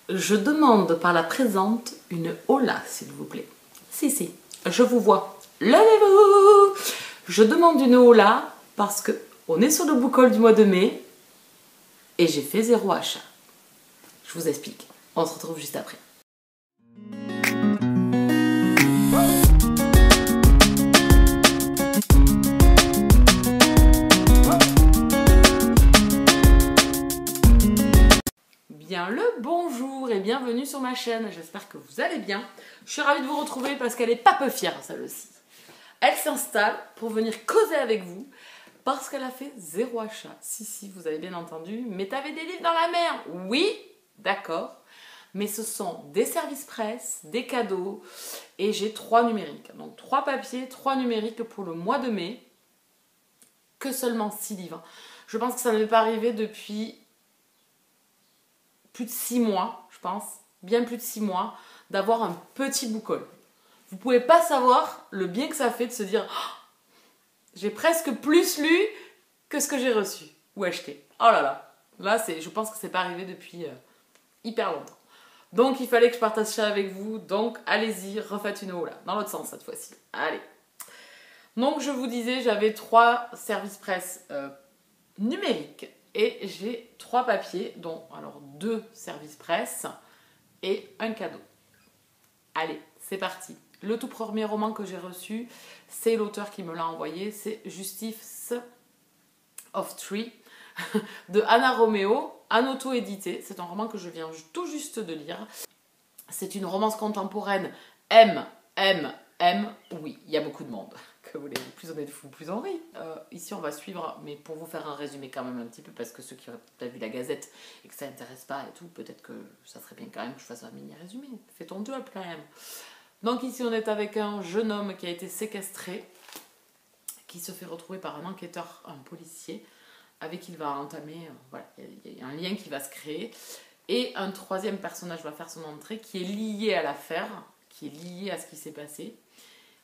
Je demande par la présente une hola, s'il vous plaît. Si, je vous vois. Levez-vous! Je demande une hola parce que on est sur le book haul du mois de mai et j'ai fait 0 achat. Je vous explique. On se retrouve juste après. Bien le bonjour et bienvenue sur ma chaîne, j'espère que vous allez bien. Je suis ravie de vous retrouver parce qu'elle est pas peu fière celle-ci. Elle s'installe pour venir causer avec vous parce qu'elle a fait 0 achat. Si, vous avez bien entendu, mais t'avais des livres dans la mer. Oui, d'accord, mais ce sont des services presse, des cadeaux et j'ai 3 numériques. Donc 3 papiers, 3 numériques pour le mois de mai, que seulement 6 livres. Je pense que ça ne m'est pas arrivé depuis plus de 6 mois, je pense, bien plus de 6 mois, d'avoir un petit book haul. Vous pouvez pas savoir le bien que ça fait de se dire oh, j'ai presque plus lu que ce que j'ai reçu ou acheté. Oh là là, là je pense que c'est pas arrivé depuis hyper longtemps. Donc il fallait que je partage ça avec vous, donc allez-y, refaites une hola, dans l'autre sens cette fois-ci. Allez. Donc je vous disais, j'avais 3 services presse numériques. Et j'ai 3 papiers, dont alors 2 services presse et un cadeau. Allez, c'est parti. Le tout premier roman que j'ai reçu, c'est l'auteur qui me l'a envoyé, c'est Justice of Tree de Anna Romeo, en auto-édité. C'est un roman que je viens tout juste de lire. C'est une romance contemporaine oui, il y a beaucoup de monde. Que voulez-vous, plus on est de fous, plus on rit. Ici, on va suivre, mais pour vous faire un résumé quand même un petit peu, parce que ceux qui ont peut-être vu la Gazette et que ça n'intéresse pas et tout, peut-être que ça serait bien quand même que je fasse un mini résumé. Fais ton job quand même. Donc ici, on est avec un jeune homme qui a été séquestré, qui se fait retrouver par un enquêteur, un policier, avec qui il va entamer, voilà, il y a un lien qui va se créer. Et un troisième personnage va faire son entrée, qui est lié à l'affaire, qui est lié à ce qui s'est passé.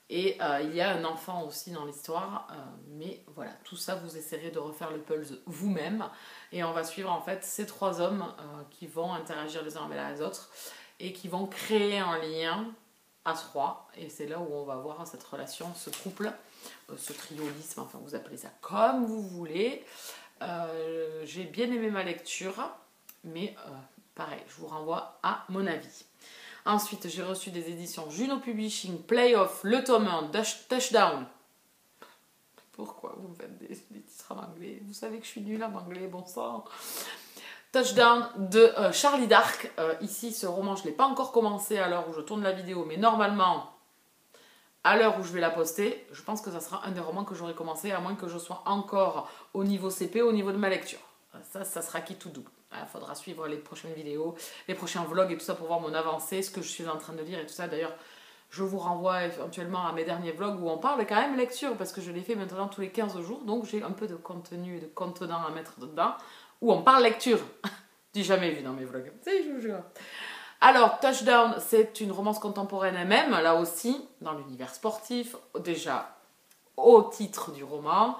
Et il y a un enfant aussi dans l'histoire, mais voilà, tout ça, vous essayerez de refaire le puzzle vous-même. Et on va suivre en fait ces 3 hommes qui vont interagir les uns avec les autres et qui vont créer un lien à 3. Et c'est là où on va voir cette relation, ce couple, ce triolisme, enfin vous appelez ça comme vous voulez. J'ai bien aimé ma lecture, mais pareil, je vous renvoie à mon avis. Ensuite, j'ai reçu des éditions Juno Publishing, Playoff, Le Tome 1, Touchdown. Pourquoi vous me faites des titres en anglais? Vous savez que je suis nulle en anglais, bon sang. Touchdown de Charlie Dark. Ici, ce roman, je ne l'ai pas encore commencé à l'heure où je tourne la vidéo, mais normalement, à l'heure où je vais la poster, je pense que ça sera un des romans que j'aurai commencé, à moins que je sois encore au niveau CP, au niveau de ma lecture. Ça sera qui tout double. Il faudra suivre les prochaines vidéos, les prochains vlogs et tout ça pour voir mon avancée, ce que je suis en train de lire et tout ça. D'ailleurs, je vous renvoie éventuellement à mes derniers vlogs où on parle quand même lecture, parce que je les fais maintenant tous les 15 jours, donc j'ai un peu de contenu, de contenant à mettre dedans, où on parle lecture. J'ai jamais vu dans mes vlogs. Si, je vous jure. Alors, Touchdown, c'est une romance contemporaine elle-même, là aussi, dans l'univers sportif, déjà au titre du roman.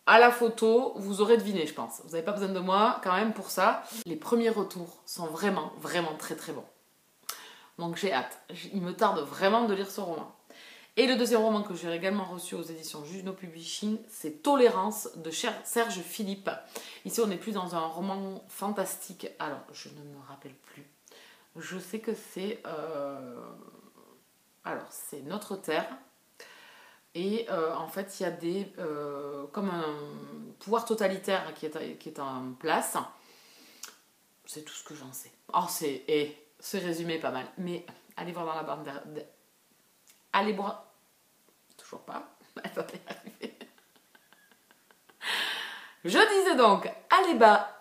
À la photo, vous aurez deviné, je pense. Vous n'avez pas besoin de moi quand même pour ça. Les premiers retours sont vraiment, vraiment très très bons. Donc j'ai hâte. Il me tarde vraiment de lire ce roman. Et le deuxième roman que j'ai également reçu aux éditions Juno Publishing, c'est Tolérance de Serge Philippe. Ici, on n'est plus dans un roman fantastique. Alors, je ne me rappelle plus. Je sais que c'est... Alors, c'est Notre Terre. Et en fait, il y a des comme un pouvoir totalitaire qui est en place. C'est tout ce que j'en sais. Oh, ce résumé est pas mal. Mais allez voir dans la barre allez voir... Toujours pas. Elle va pas y arriver. Je disais donc, allez bas.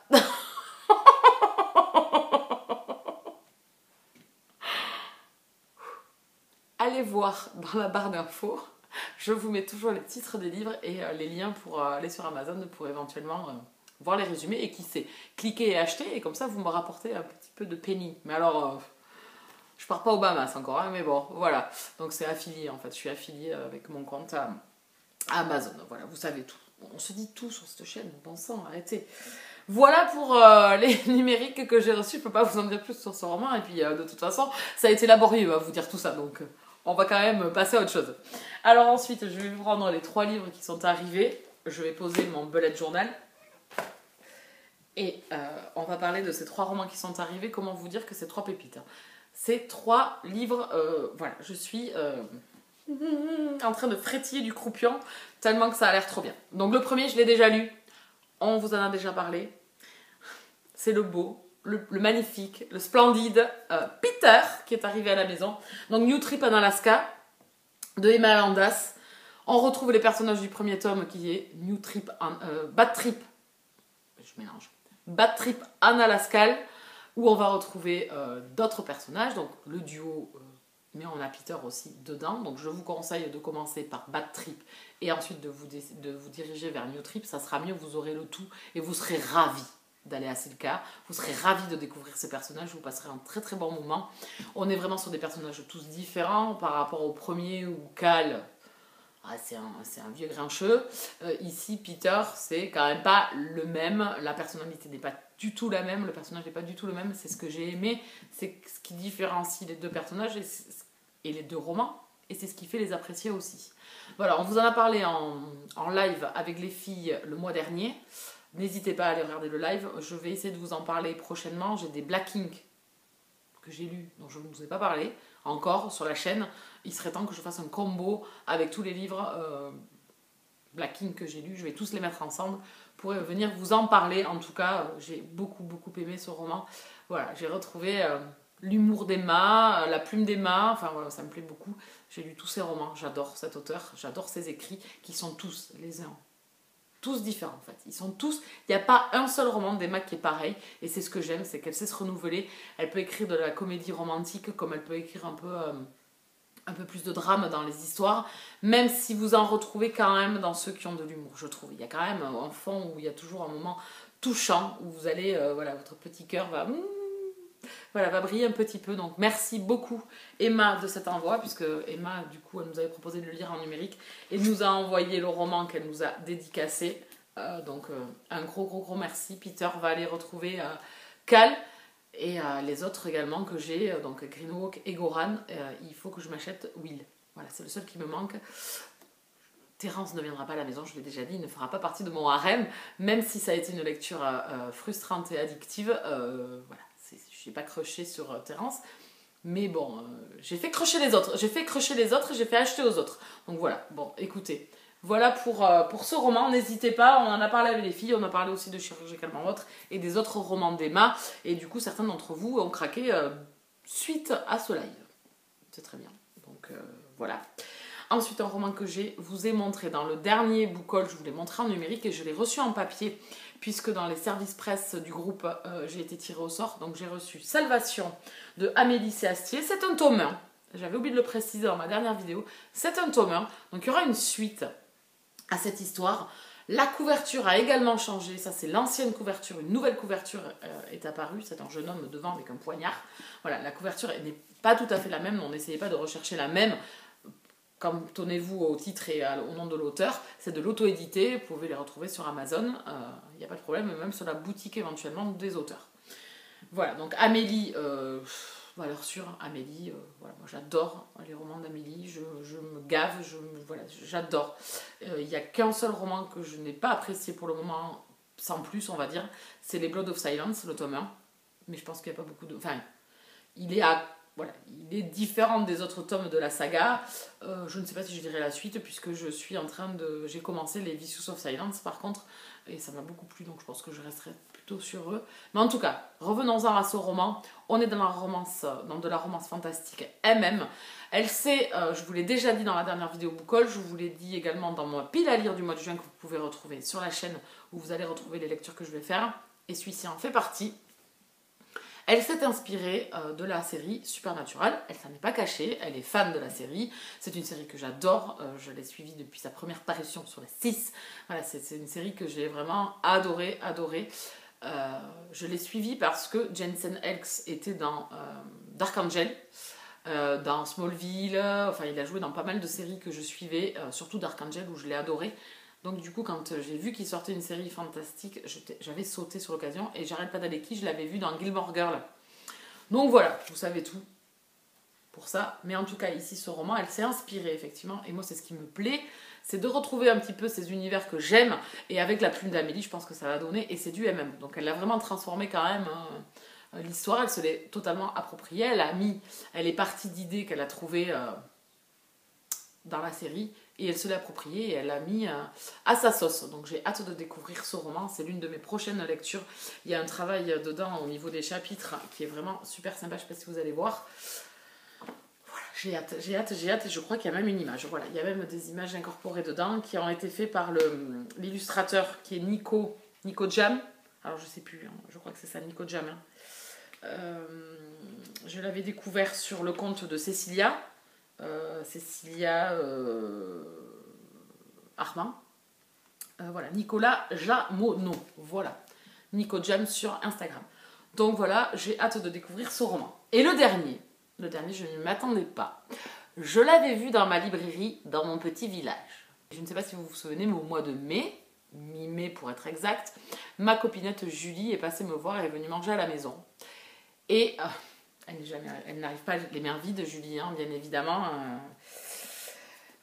Allez voir dans la barre d'infos. Je vous mets toujours les titres des livres et les liens pour aller sur Amazon pour éventuellement voir les résumés et qui sait, cliquer et acheter et comme ça vous me rapportez un petit peu de penny. Mais alors, je pars pas au Bahamas encore, hein, mais bon, voilà. Donc c'est affilié en fait, je suis affiliée avec mon compte à Amazon. Voilà, vous savez tout. On se dit tout sur cette chaîne, bon sang, arrêtez. Voilà pour les numériques que j'ai reçus. Je peux pas vous en dire plus sur ce roman. Et puis, de toute façon, ça a été laborieux à vous dire tout ça. Donc, on va quand même passer à autre chose. Alors ensuite, je vais prendre les 3 livres qui sont arrivés. Je vais poser mon bullet journal. Et on va parler de ces 3 romans qui sont arrivés. Comment vous dire que c'est 3 pépites. Ces 3 livres, voilà, je suis en train de frétiller du croupion tellement que ça a l'air trop bien. Donc le premier, je l'ai déjà lu. On vous en a déjà parlé. C'est le beau, le magnifique, le splendide Peter qui est arrivé à la maison. Donc New Trip en Alaska de Emma Landas. On retrouve les personnages du premier tome qui est New Trip Bad Trip. Je mélange. Bad Trip en Alaska où on va retrouver d'autres personnages. Donc le duo, mais on a Peter aussi dedans. Donc je vous conseille de commencer par Bad Trip et ensuite de vous diriger vers New Trip. Ça sera mieux, vous aurez le tout et vous serez ravis d'aller à Silka. Vous serez ravis de découvrir ces personnages. Vous passerez un très très bon moment. On est vraiment sur des personnages tous différents par rapport au premier où Cal... c'est un vieux grincheux. Ici, Peter, c'est quand même pas le même. La personnalité n'est pas du tout la même. Le personnage n'est pas du tout le même. C'est ce que j'ai aimé. C'est ce qui différencie les 2 personnages et les 2 romans. Et c'est ce qui fait les apprécier aussi. Voilà, on vous en a parlé en live avec les filles le mois dernier. N'hésitez pas à aller regarder le live. Je vais essayer de vous en parler prochainement. J'ai des Black Ink que j'ai lus, dont je ne vous ai pas parlé encore sur la chaîne. Il serait temps que je fasse un combo avec tous les livres Black Ink que j'ai lus. Je vais tous les mettre ensemble pour venir vous en parler. En tout cas, j'ai beaucoup aimé ce roman. Voilà, j'ai retrouvé l'humour d'Emma, la plume d'Emma. Enfin voilà, ça me plaît beaucoup. J'ai lu tous ses romans. J'adore cet auteur. J'adore ses écrits qui sont tous les uns. Tous différents en fait, ils sont tous, il n'y a pas un seul roman d'Emma qui est pareil et c'est ce que j'aime, c'est qu'elle sait se renouveler. Elle peut écrire de la comédie romantique comme elle peut écrire un peu plus de drame dans les histoires, même si vous en retrouvez quand même dans ceux qui ont de l'humour, je trouve. Il y a quand même un fond où il y a toujours un moment touchant où vous allez, voilà, votre petit cœur va briller un petit peu. Donc merci beaucoup Emma de cet envoi, puisque Emma du coup elle nous avait proposé de le lire en numérique et nous a envoyé le roman qu'elle nous a dédicacé. Donc un gros merci. Peter va aller retrouver Cal et les autres également que j'ai, donc Greenwalk et Goran. Il faut que je m'achète Will. Voilà, c'est le seul qui me manque. Terence ne viendra pas à la maison, je l'ai déjà dit, il ne fera pas partie de mon harem, même si ça a été une lecture frustrante et addictive. Voilà. Je n'ai pas crushé sur Terence, mais bon, j'ai fait crusher les autres. J'ai fait crusher les autres et j'ai fait acheter aux autres. Donc voilà, bon, écoutez, voilà pour ce roman. N'hésitez pas, on en a parlé avec les filles, on a parlé aussi de Chirurgicalement Autre et des autres romans d'Emma. Et du coup, certains d'entre vous ont craqué suite à ce live. C'est très bien, donc voilà. Ensuite, un roman que je vous ai montré dans le dernier book haul, je vous l'ai montré en numérique et je l'ai reçu en papier, puisque dans les services presse du groupe, j'ai été tirée au sort. Donc j'ai reçu Salvation de Amélie Séastier. C'est un tome 1. J'avais oublié de le préciser dans ma dernière vidéo. C'est un tome 1. Donc il y aura une suite à cette histoire. La couverture a également changé. Ça, c'est l'ancienne couverture. Une nouvelle couverture est apparue. C'est un jeune homme devant avec un poignard. Voilà, la couverture n'est pas tout à fait la même. On n'essayez pas de rechercher la même. Cantonnez-vous au titre et au nom de l'auteur. C'est de l'auto-édité, vous pouvez les retrouver sur Amazon, il n'y a pas de problème, même sur la boutique éventuellement des auteurs. Voilà, donc Amélie, valeur sûre, Amélie, voilà, moi j'adore les romans d'Amélie, je me gave, voilà, j'adore. Il n'y a qu'un seul roman que je n'ai pas apprécié pour le moment, sans plus on va dire, c'est les Blood of Silence, le tome 1, mais je pense qu'il n'y a pas beaucoup de... Enfin, voilà, il est différent des autres tomes de la saga. Je ne sais pas si je dirai la suite, puisque je suis en train de... J'ai commencé les Vicious of Silence, par contre, et ça m'a beaucoup plu, donc je pense que je resterai plutôt sur eux. Mais en tout cas, revenons-en à ce roman. On est dans de la romance fantastique MM. Elle sait, je vous l'ai déjà dit dans la dernière vidéo book haul, je vous l'ai dit également dans mon pile à lire du mois de juin que vous pouvez retrouver sur la chaîne, où vous allez retrouver les lectures que je vais faire, et celui-ci en fait partie. Elle s'est inspirée de la série Supernatural, elle s'en est pas cachée, elle est fan de la série, c'est une série que j'adore, je l'ai suivie depuis sa première parution sur les 6, voilà, c'est une série que j'ai vraiment adorée. Je l'ai suivie parce que Jensen Ackles était dans Dark Angel, dans Smallville, enfin il a joué dans pas mal de séries que je suivais, surtout Dark Angel où je l'ai adoré. Donc du coup, quand j'ai vu qu'il sortait une série fantastique, j'avais sauté sur l'occasion et j'arrête pas d'aller qui, je l'avais vu dans Gilmore Girl. Donc voilà, vous savez tout pour ça. Mais en tout cas, ici, ce roman, elle s'est inspirée, effectivement. Et moi, c'est ce qui me plaît, c'est de retrouver un petit peu ces univers que j'aime. Et avec la plume d'Amélie, je pense que ça va donner. Et c'est du MM. Donc elle l'a vraiment transformé quand même. Hein. L'histoire, elle se l'est totalement appropriée. Elle est partie d'idées qu'elle a trouvées dans la série. Et elle se l'est appropriée et elle l'a mis à sa sauce. Donc j'ai hâte de découvrir ce roman. C'est l'une de mes prochaines lectures. Il y a un travail dedans au niveau des chapitres qui est vraiment super sympa. Je ne sais pas si vous allez voir. Voilà, j'ai hâte. Et je crois qu'il y a même une image. Voilà, il y a même des images incorporées dedans qui ont été faites par l'illustrateur qui est Nico Jam. Alors je sais plus, hein, je crois que c'est ça, Nico Jam. Hein. Je l'avais découvert sur le compte de Cécilia. Armand. Voilà, Nicolas Jamono. Voilà, Nico Jam sur Instagram. Donc voilà, j'ai hâte de découvrir ce roman. Et le dernier, je ne m'attendais pas. Je l'avais vu dans ma librairie, dans mon petit village. Je ne sais pas si vous vous souvenez, mais au mois de mai, mi-mai pour être exact, ma copinette Julie est passée me voir et est venue manger à la maison. Et elle n'arrive pas les mains vides, Julie, hein, bien évidemment.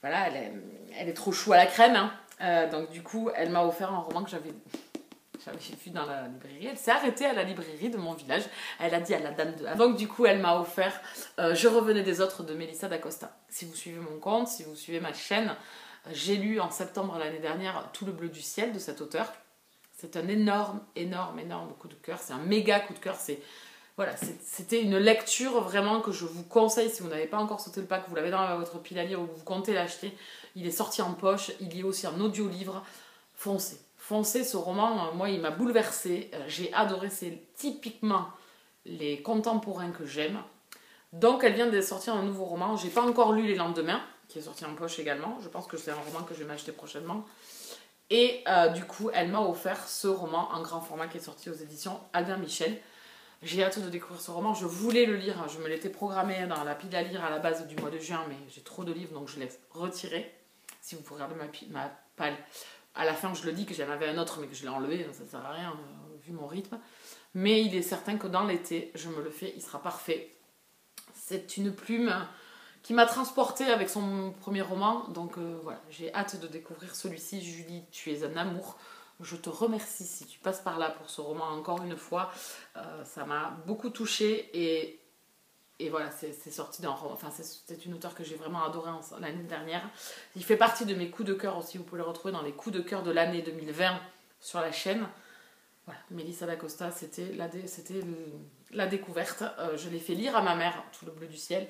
Voilà, elle est trop chou à la crème. Hein. Donc du coup, elle m'a offert un roman que j'avais vu dans la librairie. Elle s'est arrêtée à la librairie de mon village. Elle a dit à la dame de... Donc du coup, elle m'a offert Je revenais des autres de Melissa d'Acosta. Si vous suivez mon compte, si vous suivez ma chaîne, j'ai lu en septembre l'année dernière Tout le bleu du ciel de cet auteur. C'est un énorme coup de cœur. C'est un méga coup de cœur. Voilà, c'était une lecture vraiment que je vous conseille si vous n'avez pas encore sauté le pas, que vous l'avez dans votre pile à lire ou que vous comptez l'acheter. Il est sorti en poche, il y est aussi en audio-livre. Foncez ce roman, moi il m'a bouleversée. J'ai adoré, c'est typiquement les contemporains que j'aime. Donc elle vient de sortir un nouveau roman. J'ai pas encore lu Les Lendemains, qui est sorti en poche également. Je pense que c'est un roman que je vais m'acheter prochainement. Et du coup, elle m'a offert ce roman en grand format qui est sorti aux éditions Albin Michel. J'ai hâte de découvrir ce roman. Je voulais le lire. Je me l'étais programmé dans la pile à lire à la base du mois de juin, mais j'ai trop de livres, donc je l'ai retiré. Si vous regardez ma palle, à la fin, je le dis que j'en avais un autre, mais que je l'ai enlevé. Donc ça ne sert à rien, vu mon rythme. Mais il est certain que dans l'été, je me le fais. Il sera parfait. C'est une plume qui m'a transportée avec son premier roman. Donc voilà, j'ai hâte de découvrir celui-ci. Julie, tu es un amour. Je te remercie si tu passes par là pour ce roman encore une fois. Ça m'a beaucoup touchée et voilà, c'est sorti d'un roman. Enfin, c'est une auteure que j'ai vraiment adorée l'année dernière. Il fait partie de mes coups de cœur aussi. Vous pouvez le retrouver dans les coups de cœur de l'année 2020 sur la chaîne. Voilà, Melissa d'Acosta, c'était la découverte. Je l'ai fait lire à ma mère, Tout le bleu du ciel.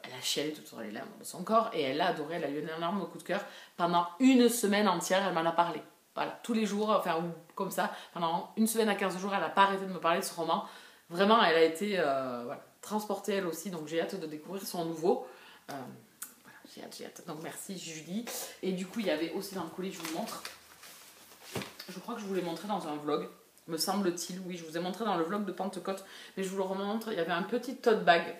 Elle a chialé tout sur les larmes de son corps et elle a adoré. Elle a eu un énorme coup de cœur. Pendant une semaine entière, elle m'en a parlé. Voilà, tous les jours, enfin, ou comme ça, pendant une semaine à 15 jours, elle n'a pas arrêté de me parler de ce roman. Vraiment, elle a été voilà, transportée elle aussi, donc j'ai hâte de découvrir son nouveau. Voilà, j'ai hâte. Donc merci Julie. Et du coup, il y avait aussi dans le colis, je vous montre. Je crois que je vous l'ai montré dans un vlog, me semble-t-il. Oui, je vous ai montré dans le vlog de Pentecôte, mais je vous le remontre. Il y avait un petit tote bag.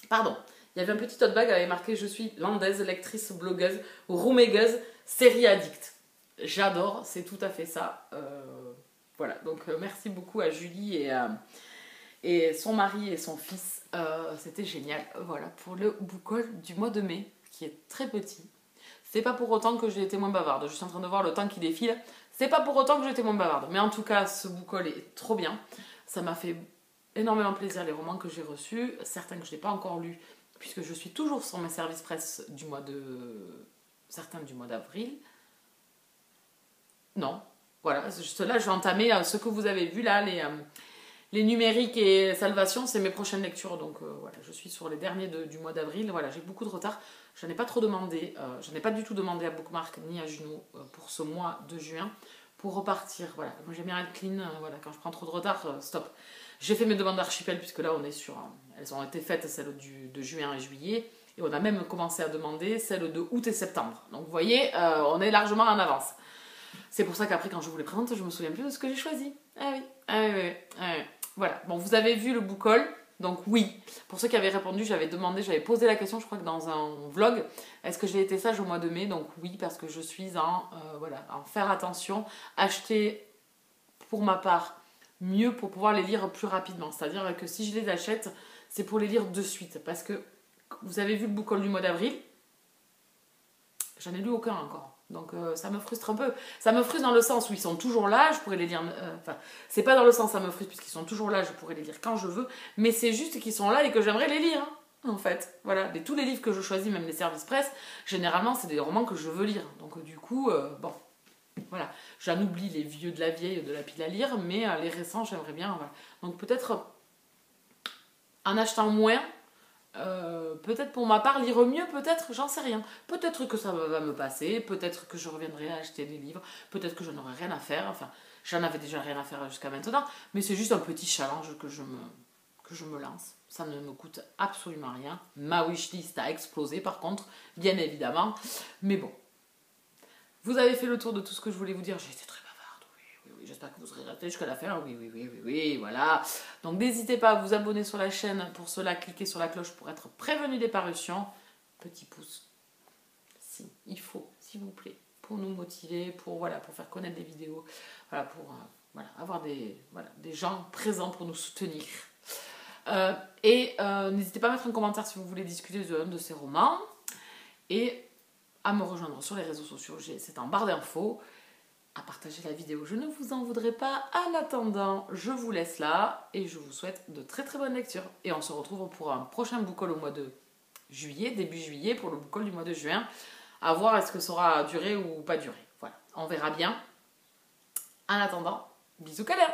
Pardon. Il y avait un petit tote bag avec marqué « Je suis landaise, lectrice, blogueuse, roumégueuse, série addict ». J'adore, c'est tout à fait ça. Voilà, donc merci beaucoup à Julie et son mari et son fils. C'était génial. Voilà, pour le book haul du mois de mai, qui est très petit. C'est pas pour autant que j'ai été moins bavarde. Je suis en train de voir le temps qui défile. C'est pas pour autant que j'ai été moins bavarde. Mais en tout cas, ce book haul est trop bien. Ça m'a fait énormément plaisir, les romans que j'ai reçus. Certains que je n'ai pas encore lus, puisque je suis toujours sur mes services presse du mois de... certains du mois d'avril. Non, voilà, là je vais entamer ce que vous avez vu là, les numériques et Salvation, c'est mes prochaines lectures, donc voilà, je suis sur les derniers du mois d'avril. Voilà, j'ai beaucoup de retard, je n'ai pas trop demandé, je n'ai pas du tout demandé à Bookmark ni à Juno pour ce mois de juin, pour repartir. Voilà, moi j'aime bien être clean, voilà, quand je prends trop de retard, stop. J'ai fait mes demandes d'archipel, puisque là on est sur, elles ont été faites, celles de juin et juillet, et on a même commencé à demander celles de août et septembre. Donc vous voyez, on est largement en avance. C'est pour ça qu'après, quand je vous les présente, je me souviens plus de ce que j'ai choisi. Ah oui. Voilà. Bon, vous avez vu le book haul. Donc oui, pour ceux qui avaient répondu, j'avais posé la question, je crois que dans un vlog, est-ce que j'ai été sage au mois de mai? Donc oui, parce que je suis en faire attention, acheter pour ma part mieux pour pouvoir les lire plus rapidement. C'est-à-dire que si je les achète, c'est pour les lire de suite. Parce que vous avez vu le book haul du mois d'avril, j'en ai lu aucun encore. Donc ça me frustre un peu. Ça me frustre dans le sens où ils sont toujours là, je pourrais les lire... Enfin, c'est pas dans le sens ça me frustre puisqu'ils sont toujours là, je pourrais les lire quand je veux, mais c'est juste qu'ils sont là et que j'aimerais les lire, hein, en fait. Voilà, et tous les livres que je choisis, même les services presse, généralement c'est des romans que je veux lire. Donc du coup, bon, voilà. J'en oublie les vieux de la vieille, de la pile à lire, mais les récents j'aimerais bien, voilà. Donc peut-être en achetant moins, peut-être pour ma part lire mieux, peut-être, j'en sais rien. Peut-être que ça va me passer, peut-être que je reviendrai à acheter des livres, peut-être que je n'aurai rien à faire, enfin j'en avais déjà rien à faire jusqu'à maintenant, mais c'est juste un petit challenge que je me lance. Ça ne me coûte absolument rien. Ma wishlist a explosé par contre, bien évidemment, mais bon. Vous avez fait le tour de tout ce que je voulais vous dire, j'ai été très bavarde, oui, j'espère que vous serez restés jusqu'à la fin, oui, voilà. Donc n'hésitez pas à vous abonner sur la chaîne, pour cela cliquez sur la cloche pour être prévenu des parutions. Petit pouce, si, il faut, s'il vous plaît, pour nous motiver, pour faire connaître des vidéos, voilà, pour avoir des gens présents pour nous soutenir. N'hésitez pas à mettre un commentaire si vous voulez discuter de ces romans, et à me rejoindre sur les réseaux sociaux, c'est en barre d'infos, à partager la vidéo, je ne vous en voudrais pas. En attendant, je vous laisse là et je vous souhaite de très très bonnes lectures. Et on se retrouve pour un prochain book haul au mois de juillet, début juillet, pour le book haul du mois de juin. À voir est-ce que ça aura duré ou pas duré. Voilà, on verra bien. En attendant, bisous câlins.